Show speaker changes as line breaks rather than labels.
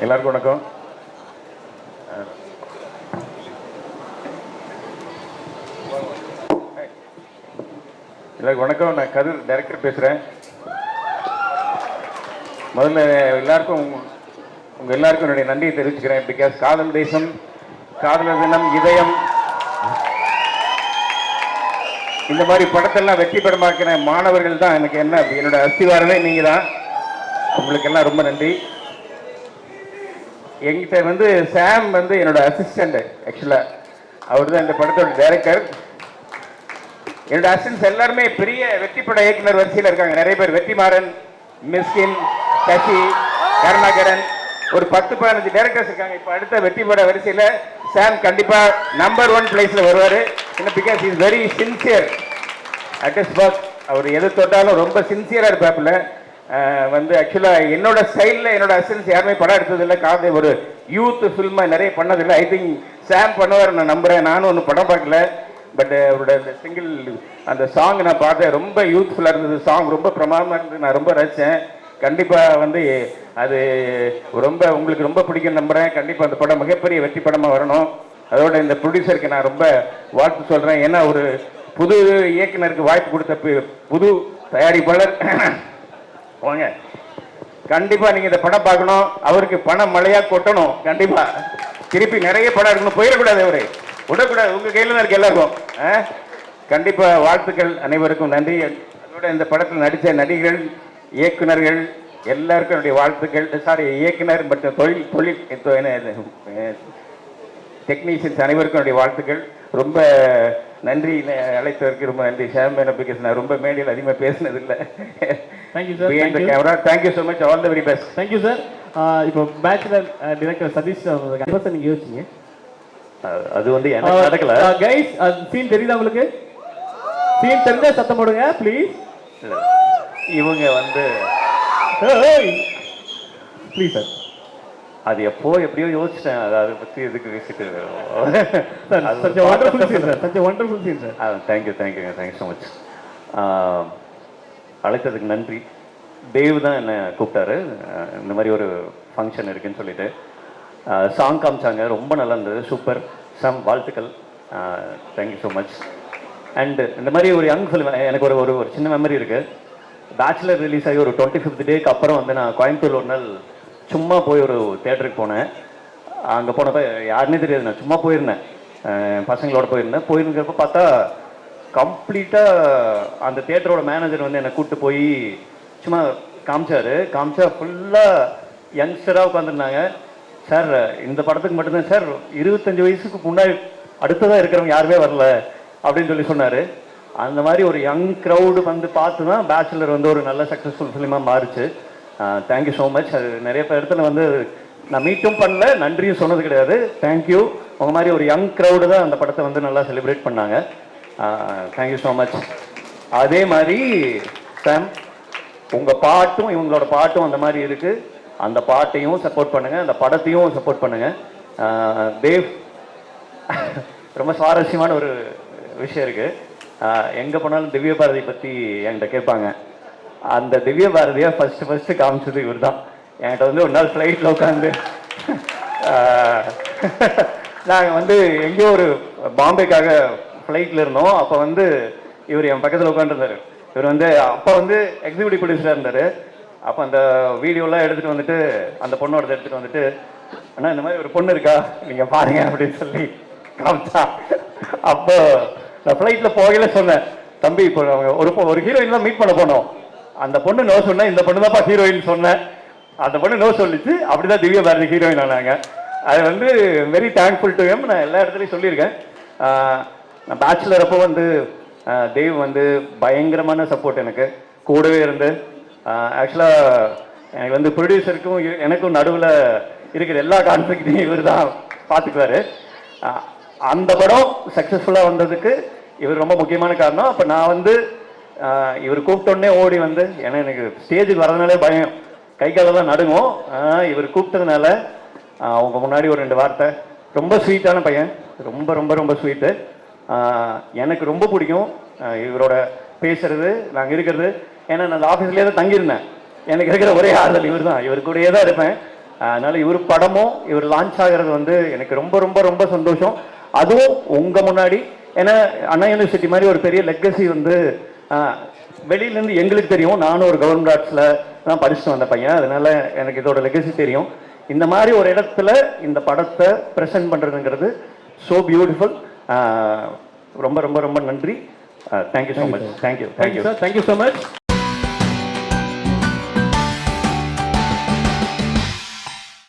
எல்லாருக்கும் வணக்கம். எல்லாருக்கும் வணக்கம். நான் கதிர் டைரக்டர் பேசுகிறேன். முதல்ல எல்லாருக்கும் உங்கள் எல்லாருக்கும் என்னுடைய நன்றியை தெரிவிச்சுக்கிறேன். பிகாஸ் காதல் தேசம், காதலர் தினம், இதயம், இந்த மாதிரி படத்தெல்லாம் வெற்றி பெறமாக்கின மாணவர்கள் தான் எனக்கு என்ன என்னோட அஸ்திவாரமே நீங்கள் தான். உங்களுக்கெல்லாம் ரொம்ப நன்றி. என்கிட்ட வந்து சாம் வந்து என்னோட அசிஸ்டண்ட். ஆக்சுவலாக அவர் தான் இந்த படத்தோட டைரக்டர். என்னோட அசிஸ்டன்ஸ் எல்லாருமே பெரிய வெற்றி பட இயக்குனர் வரிசையில் இருக்காங்க. நிறைய பேர் வெற்றிமாறன், மிஸ்கின், சசி, கருணாகரன், ஒரு 10-15 டைரக்டர்ஸ் இருக்காங்க. இப்போ அடுத்த வெற்றி பட வரிசையில் சாம் கண்டிப்பாக நம்பர் 1 பிளேஸில் வருவார். Because is very sincere at his work. அவர் எது தொட்டாலும் ரொம்ப சின்சியராக இருப்பாப்புல. வந்து ஆக்சுவலாக என்னோட ஸ்டைலில் என்னோட அசிஸ்டன்ஸ் யாருமே படம் எடுத்ததில்லை. காதல் ஒரு யூத் ஃபில்மை நிறைய பண்ணதில்லை. ஐ திங்க் சாம் பண்ணுவார் நான் நம்புகிறேன். நானும் ஒன்றும் படம் பார்க்கல. பட் அவரோட அந்த சிங்கிள் அந்த சாங் நான் பார்த்தேன். ரொம்ப யூத்ஃபுல்லாக இருந்தது. சாங் ரொம்ப பிரமாதமாக இருந்தது. நான் ரொம்ப ரசித்தேன். கண்டிப்பாக வந்து அது ரொம்ப உங்களுக்கு ரொம்ப பிடிக்கும் நம்புகிறேன். கண்டிப்பாக அந்த படம் மிகப்பெரிய வெற்றி படமாக வரணும். அதோட இந்த ப்ரொடியூசருக்கு நான் ரொம்ப வாழ்த்து சொல்கிறேன். ஏன்னா ஒரு புது இயக்குனருக்கு வாய்ப்பு கொடுத்த புது தயாரிப்பாளர் வாங்க. கண்டிப்பாக நீங்கள் இந்த படம் பார்க்கணும். அவருக்கு பணம் மழையாக கொட்டணும். கண்டிப்பாக திருப்பி நிறைய படம் இருக்கணும். போயிடக்கூடாது, அவரு விடக்கூடாது. உங்கள் கையில் தான் இருக்கு எல்லாருக்கும். கண்டிப்பாக வாழ்த்துக்கள். அனைவருக்கும் நன்றி. அதோட இந்த படத்தில் நடித்த நடிகர்கள், இயக்குனர்கள் எல்லாருக்கும் என்னுடைய வாழ்த்துக்கள். சாரி, இயக்குனர் மற்றும் தொழில் டெக்னீஷியன்ஸ் அனைவருக்கும் என்னுடைய வாழ்த்துக்கள். ரொம்ப நன்றி. அழைத்ததற்கு ரொம்ப நன்றி. ஷாம் பிகாஸ் நான் ரொம்ப மேடையில் அதிகமாக பேசினதில்லை.
Thank you sir.
Camera thank you so much. All the very best.
Thank you sir. இப்போ பேச்சுலர் டிரெக்டர் சதீஷ் சார் நீங்கள் யோசிச்சிங்க.
அது வந்து எனக்கு நடக்கல.
கைஸ், சீன் தெரியுதா உங்களுக்கு? சீன் தெரிஞ்சா சத்தம் போடுங்க ப்ளீஸ்.
இவங்க வந்து
ப்ளீஸ் சார்.
அது எப்படியோ யோசிச்சிட்டேன். அதை பற்றி எதுக்கு பேசிட்டு.
Wonderful scene sir.
Thank you so much. அழைத்ததுக்கு நன்றி. தேவ் தான் என்னை கூப்பிட்டாரு. இந்த மாதிரி ஒரு ஃபங்க்ஷன் இருக்குன்னு சொல்லிட்டு சாங் காமிச்சாங்க. ரொம்ப நல்லா இருந்தது. சூப்பர். சம் வாழ்த்துக்கள். Thank you so much. அண்டு இந்த மாதிரி ஒரு யங் ஃபிலிம் எனக்கு ஒரு சின்ன மெமரி இருக்குது. பேச்சுலர் ரிலீஸ் ஆகி ஒரு 25th டேக்கு அப்புறம் வந்து நான் கோயம்புத்தூர் ஒரு நாள் சும்மா போய் ஒரு தேட்டருக்கு போனேன். அங்கே போனப்போ யாருன்னே தெரியாது. நான் சும்மா போயிருந்தேன், பசங்களோட போயிருந்தப்போ பார்த்தா கம்ப்ளீட்டாக அந்த தேட்டரோட மேனேஜர் வந்து என்னை கூப்பிட்டு போய் சும்மா காமிச்சா ஃபுல்லாக யங்ஸ்டராக உட்காந்துருந்தாங்க. சார், இந்த படத்துக்கு மட்டும்தான் சார் 25 வயசுக்கு முன்னாடி அடுத்ததாக இருக்கிறவங்க யாருமே வரல அப்படின்னு சொல்லி சொன்னார். அந்த மாதிரி ஒரு யங் க்ரௌடு வந்து பார்த்து தான் பேச்சுலர் வந்து ஒரு நல்ல சக்ஸஸ்ஃபுல் ஃபிலிமாக மாறிச்சு. Thank you so much. அது நிறைய இடத்துல வந்து நான் மீட்டும் பண்ணல, நன்றியும் சொன்னது கிடையாது. தேங்க்யூ. உங்கள் மாதிரி ஒரு யங் க்ரௌடு தான் அந்த படத்தை வந்து நல்லா செலிப்ரேட் பண்ணாங்க. Thank you so much. அதே மாதிரி சாம், உங்கள் பாட்டும் இவங்களோட பாட்டும் அந்த மாதிரி இருக்குது. அந்த பாட்டையும் சப்போர்ட் பண்ணுங்கள், அந்த படத்தையும் சப்போர்ட் பண்ணுங்கள். தேவ், ரொம்ப சுவாரஸ்யமான ஒரு விஷயம் இருக்குது. எங்கே போனாலும் திவ்ய பாரதி பற்றி என்கிட்ட கேட்பாங்க. அந்த திவ்ய பாரதியை ஃபஸ்ட்டு காமிச்சது இவர் தான். என்கிட்ட வந்து ஒரு நாள் ஃப்ளைட்டில் உட்காந்து நாங்கள் வந்து எங்கேயோ ஒரு பாம்பேக்காக ஃப்ளைட்டில் இருந்தோம். அப்போ வந்து இவர் என் பக்கத்தில் உட்காந்துருந்தார். இவர் வந்து அப்போ வந்து எக்ஸிக்யூட்டிவ் ப்ரொடியூசராக இருந்தார். அப்போ அந்த வீடியோலாம் எடுத்துகிட்டு வந்துட்டு அந்த பொண்ணோட எடுத்துகிட்டு வந்துட்டு, அண்ணா இந்த மாதிரி ஒரு பொண்ணு இருக்கா, நீங்கள் பாருங்க அப்படின்னு சொல்லி காமிச்சா. அப்போ நான் ஃப்ளைட்டில் போகல சொன்னேன், தம்பி இப்போ ஒரு ஹீரோயின் தான் மீட் பண்ண போனோம். அந்த பொண்ணு நோ சொன்னேன், இந்த பொண்ணு தான்ப்பா ஹீரோயின் சொன்னேன். அந்த பொண்ணு நோ சொல்லிச்சு. அப்படி தான் திவ்ய பாரதி ஹீரோயின் ஆனாங்க. அது வந்து வெரி தேங்க்ஃபுல் டு ஹிம். நான் எல்லா இடத்துலையும் சொல்லியிருக்கேன். நான் பேச்சுலர் அப்போ வந்து தேவ் வந்து பயங்கரமான சப்போர்ட் எனக்கு கூடவே இருந்து. ஆக்சுவலாக எனக்கு வந்து ப்ரொடியூசருக்கும் எனக்கும் நடுவில் இருக்கிற எல்லா கான்ஃப்ளிக்டையும் இவர் தான் பார்த்துக்குவார். அந்த படம் சக்ஸஸ்ஃபுல்லாக வந்ததுக்கு இவர் ரொம்ப முக்கியமான காரணம். அப்போ நான் வந்து இவர் கூப்பிட்டோடனே ஓடி வந்து, ஏன்னா எனக்கு ஸ்டேஜுக்கு வரதுனாலே பயம், கை காலெல்லாம் நடுங்கும். இவர் கூப்பிட்டதுனால அவங்க முன்னாடி ஒரு 2 வார்த்தை. ரொம்ப ஸ்வீட்டான பையன், ரொம்ப ரொம்ப ரொம்ப ஸ்வீட்டு. எனக்கு ரொம்ப பிடிக்கும் இவரோட பேசுறது, நாங்கள் இருக்கிறது. ஏன்னா நான் அந்த ஆஃபீஸ்லேயே தான் தங்கியிருந்தேன். எனக்கு இருக்கிற ஒரே ஆறுதல் இவர் தான். இவர் கூடயே தான் இருப்பேன். அதனால இவர் படமும் இவர் லான்ச் ஆகிறது வந்து எனக்கு ரொம்ப ரொம்ப ரொம்ப சந்தோஷம். அதுவும் உங்க முன்னாடி, ஏன்னா அண்ணா யூனிவர்சிட்டி மாதிரி ஒரு பெரிய லெகசி வந்து வெளியிலேருந்து எங்களுக்கு தெரியும். நானும் ஒரு கவர்மெண்ட் ஆர்ட்ஸில் தான் படிச்சுட்டு வந்த பையன், அதனால எனக்கு இதோட லெகசி தெரியும். இந்த மாதிரி ஒரு இடத்துல இந்த படத்தை ப்ரெசென்ட் பண்ணுறதுங்கிறது ஸோ பியூட்டிஃபுல். ரொம்ப ரொம்ப ரொம்ப நன்றி. Thank you so much. Thank you
sir, thank you so much.